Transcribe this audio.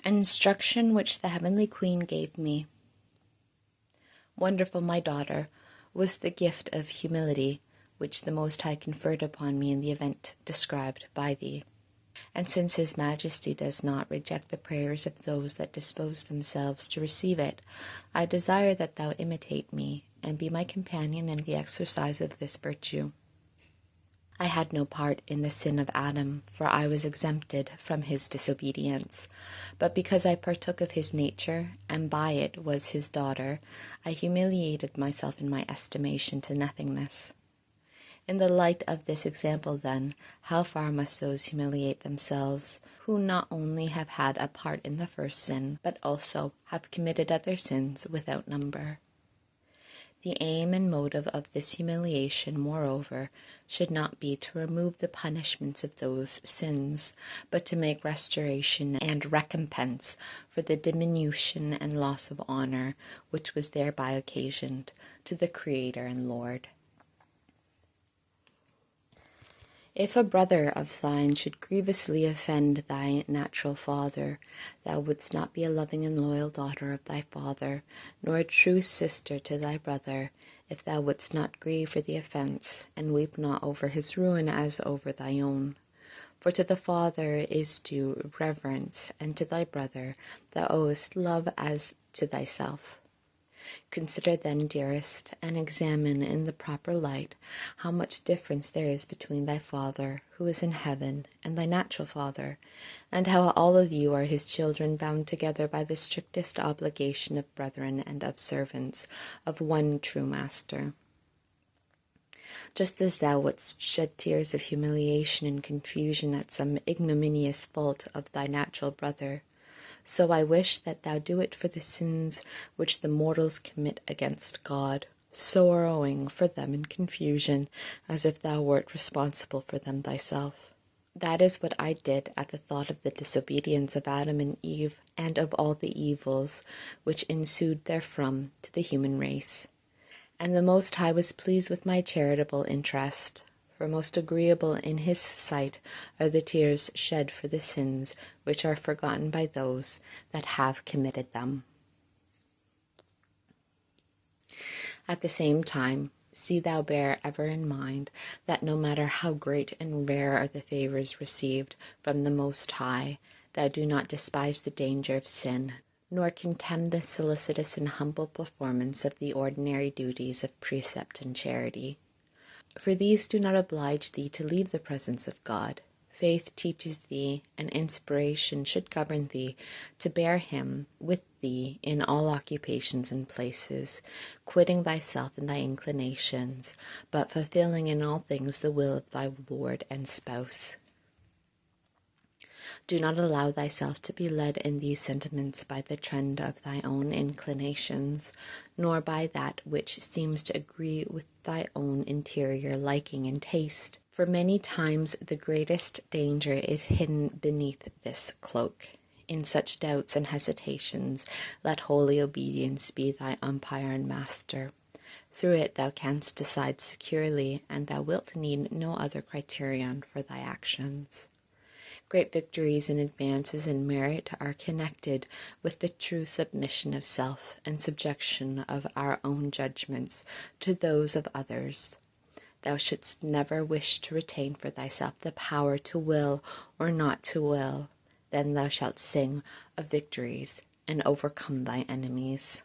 Instruction which the heavenly Queen gave me. Wonderful, my daughter, was the gift of humility which the Most High conferred upon me in the event described by thee. And since His Majesty does not reject the prayers of those that dispose themselves to receive it, I desire that thou imitate me, and be my companion in the exercise of this virtue. I had no part in the sin of Adam, for I was exempted from his disobedience. But because I partook of his nature, and by it was his daughter, I humiliated myself in my estimation to nothingness. In the light of this example, then, how far must those humiliate themselves, who not only have had a part in the first sin, but also have committed other sins without number? The aim and motive of this humiliation, moreover, should not be to remove the punishments of those sins, but to make restoration and recompense for the diminution and loss of honor which was thereby occasioned to the Creator and Lord. If a brother of thine should grievously offend thy natural father, thou wouldst not be a loving and loyal daughter of thy father, nor a true sister to thy brother, if thou wouldst not grieve for the offence, and weep not over his ruin as over thy own. For to the father is due reverence, and to thy brother thou owest love as to thyself. Consider then, dearest, and examine in the proper light how much difference there is between thy Father, who is in heaven, and thy natural father, and how all of you are his children, bound together by the strictest obligation of brethren and of servants, of one true master. Just as thou wouldst shed tears of humiliation and confusion at some ignominious fault of thy natural brother, so I wish that thou do it for the sins which the mortals commit against God, sorrowing for them in confusion, as if thou wert responsible for them thyself. That is what I did at the thought of the disobedience of Adam and Eve, and of all the evils which ensued therefrom to the human race. And the Most High was pleased with my charitable interest, for most agreeable in his sight are the tears shed for the sins which are forgotten by those that have committed them. At the same time, see thou bear ever in mind that no matter how great and rare are the favors received from the Most High, thou do not despise the danger of sin, nor contemn the solicitous and humble performance of the ordinary duties of precept and charity. For these do not oblige thee to leave the presence of God. Faith teaches thee, and inspiration should govern thee to bear him with thee in all occupations and places, quitting thyself and thy inclinations, but fulfilling in all things the will of thy Lord and Spouse. Do not allow thyself to be led in these sentiments by the trend of thy own inclinations, nor by that which seems to agree with thy own interior liking and taste. For many times the greatest danger is hidden beneath this cloak. In such doubts and hesitations, let holy obedience be thy umpire and master. Through it thou canst decide securely, and thou wilt need no other criterion for thy actions. Great victories and advances in merit are connected with the true submission of self and subjection of our own judgments to those of others. Thou shouldst never wish to retain for thyself the power to will or not to will. Then thou shalt sing of victories and overcome thy enemies.